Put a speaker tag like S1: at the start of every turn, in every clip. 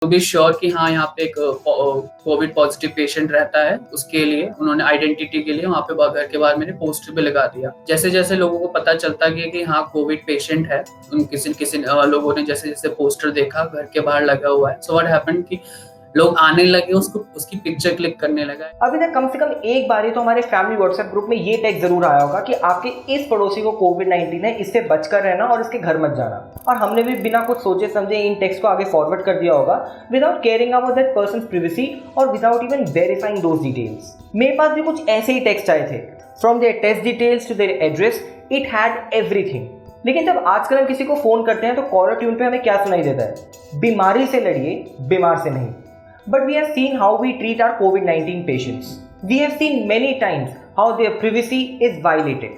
S1: To be sure कि हाँ यहाँ पे एक कोविड पॉजिटिव पेशेंट रहता है, उसके लिए उन्होंने आइडेंटिटी के लिए वहाँ पे घर के बाहर मैंने पोस्टर भी लगा दिया। जैसे जैसे लोगों को पता चलता गया कि हाँ कोविड पेशेंट है, उन किसी लोगों ने जैसे जैसे पोस्टर देखा घर के बाहर लगा हुआ है, सो व्हाट हैपेंड कि लोग आने लगे, उसकी पिक्चर क्लिक करने लगा।
S2: अभी तक कम से कम एक बार ही तो हमारे फैमिली व्हाट्सएप ग्रुप में ये टेक्स्ट जरूर आया होगा कि आपके इस पड़ोसी को कोविड-19 है, इससे बचकर रहना और इसके घर मत जाना। और हमने भी बिना कुछ सोचे समझे इन टेक्स्ट को आगे फॉरवर्ड कर दिया होगा without caring about that person's privacy और without even verifying those details. मेरे पास भी कुछ ऐसे ही टेक्स्ट आए थे। From their test details to their address, it had everything. लेकिन जब आजकल हम किसी को फोन करते हैं तो कॉलर ट्यून पे हमें क्या सुनाई देता है? बीमारी से लड़िए, बीमार से नहीं। But we have seen how we treat our COVID-19 patients. We have seen many times how their privacy is violated.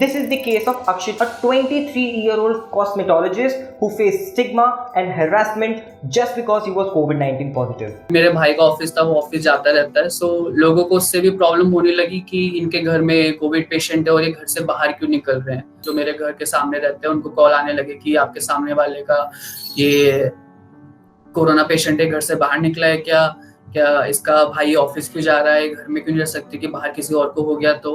S2: This is the case of Akshit, a 23-year-old cosmetologist who faced stigma and harassment just because he was COVID-19 positive.
S1: मेरे भाई का office था, वो office जाता रहता है, सो लोगों को उससे भी प्रॉब्लम होने लगी कि इनके घर में कोविड पेशेंट है और ये घर से बाहर क्यों निकल रहे हैं। जो मेरे घर के सामने रहते हैं उनको कॉल आने लगे कि आपके सामने वाले का ये कोरोना पेशेंट है, घर से बाहर निकला है क्या इसका भाई ऑफिस क्यों जा रहा है, घर में क्यों नहीं रह सकती कि बाहर किसी और को हो गया। तो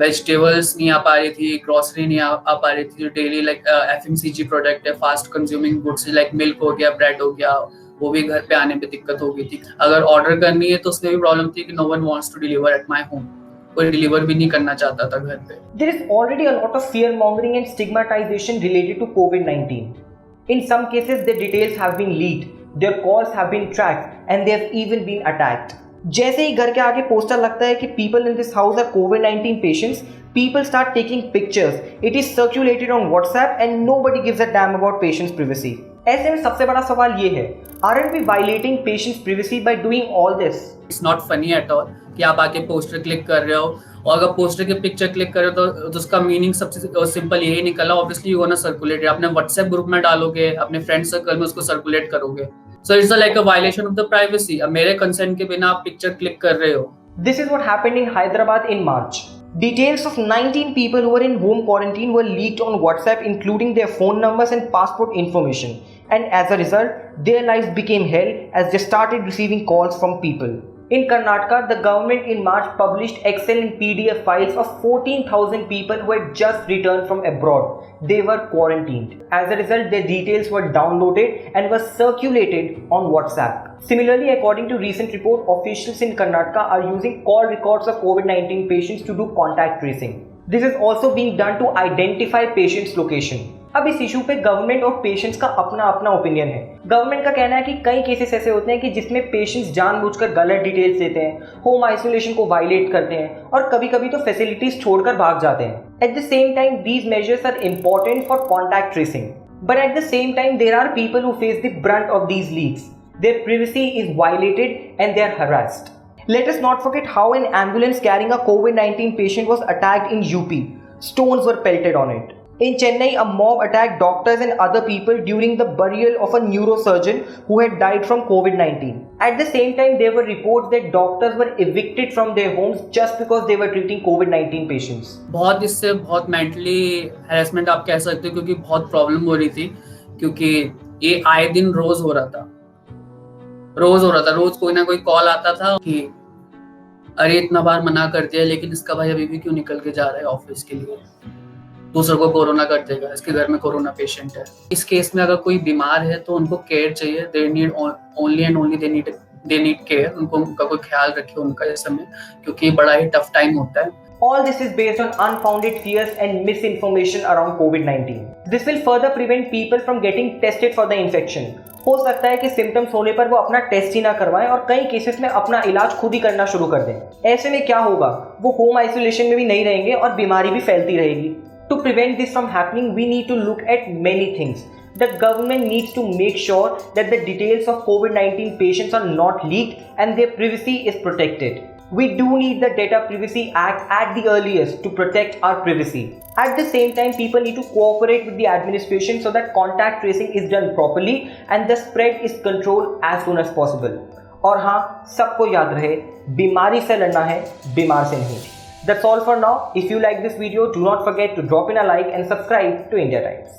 S1: वेजिटेबल्स नहीं आ पा रही थी, ग्रोसरी नहीं आ पा रही थी, जो डेली लाइक एफएमसीजी प्रोडक्ट है, fast consuming goods like milk हो गया, ब्रेड हो गया, वो भी घर पे आने में दिक्कत हो गई थी। अगर ऑर्डर करनी है तो उसमें भी प्रॉब्लम थी कि no one wants to deliver at my home, कोई डिलीवर भी नहीं करना चाहता था घर पे।
S2: There is already a lot of fear mongering and stigmatization related to COVID-19. In some cases, their details have been leaked. Their calls have been tracked and they have even been attacked. जैसे ही घर के आगे poster लगता है कि people in this house are COVID-19 patients, people start taking pictures. It is circulated on WhatsApp and nobody gives a damn about patients' privacy. ऐसे में सबसे बड़ा सवाल ये है, aren't we violating patients' privacy by doing all this?
S1: It's not funny at all कि आप आके पोस्टर क्लिक कर रहे हो, और अगर पोस्टर की पिक्चर क्लिक करो तो उसका मीनिंग सबसे सिंपल यही निकला, ऑब्वियसली यू गोना सर्कुलेट, अपने व्हाट्सएप ग्रुप में डालोगे, अपने फ्रेंड सर्कल में उसको सर्कुलेट करोगे। So it's like a violation of the privacy. अब मेरे कंसेंट के बिना आप पिक्चर क्लिक कर रहे हो।
S2: This is what happened in Hyderabad in March. Details of 19 people who were in home quarantine were leaked on WhatsApp, including their phone numbers and passport information. And as a result, their lives became hell as they started receiving calls from people. In Karnataka, the government in March published Excel and PDF files of 14,000 people who had just returned from abroad. They were quarantined. As a result, their details were downloaded and were circulated on WhatsApp. Similarly, according to recent report, officials in Karnataka are using call records of COVID-19 patients to do contact tracing. This is also being done to identify patients' location. अब इस issue पे government और patients का अपना अपना opinion है। Government का कहना है कि कई केसेस ऐसे होते हैं कि जिसमें पेशेंट्स जानबूझकर गलत डिटेल्स देते हैं, होम आइसोलेशन को वायलेट करते हैं और कभी कभी तो फैसिलिटीज छोड़कर भाग जाते हैं। At the same time these measures are important for contact tracing, but at the same time there are people who face the brunt of these leaks. Their privacy is violated and they are harassed. Let us not forget how an ambulance carrying a COVID-19 patient was attacked in UP. Stones were pelted on it. In Chennai, a mob attacked doctors and other people during the burial of a neurosurgeon who had died from COVID-19. At the same time, there were reports that doctors were evicted from their homes just because they were treating COVID-19 patients.
S1: इससे बहुत mentally harassment आप कह सकते हो, क्योंकि बहुत problem हो रही थी, क्योंकि ये आए दिन रोज हो रहा था, रोज कोई ना कोई कॉल आता था कि अरे इतना बार मना कर दिया लेकिन इसका भाई अभी भी क्यों निकल के जा रहा है ऑफिस के लिए, दूसरों को कोरोना कर देगा, इसके घर में कोरोना पेशेंट है। इस केस में अगर कोई बीमार है तो उनको केयर चाहिए, they need only and only they need care, उनका कोई ख्याल रखे उनका इस समय, क्योंकि बड़ा ही टफ टाइम होता है।
S2: All this is based on unfounded fears and misinformation around COVID-19. This will further prevent people from getting tested for the infection. हो सकता है कि सिम्टम्स होने पर वो अपना टेस्ट ही ना करवाएं और कई केसेस में अपना इलाज खुद ही करना शुरू कर दें। ऐसे में क्या होगा, वो होम आइसोलेशन में भी नहीं रहेंगे और बीमारी भी फैलती रहेगी। To prevent this from happening, we need to look at many things. The government needs to make sure that the details of COVID-19 patients are not leaked and their privacy is protected. We do need the Data Privacy Act at the earliest to protect our privacy. At the same time, people need to cooperate with the administration so that contact tracing is done properly and the spread is controlled as soon as possible. और हाँ, सबको याद रहे, बीमारी से लड़ना है, बीमार से नहीं। That's all for now. If you like this video, do not forget to drop in a like and subscribe to India Times.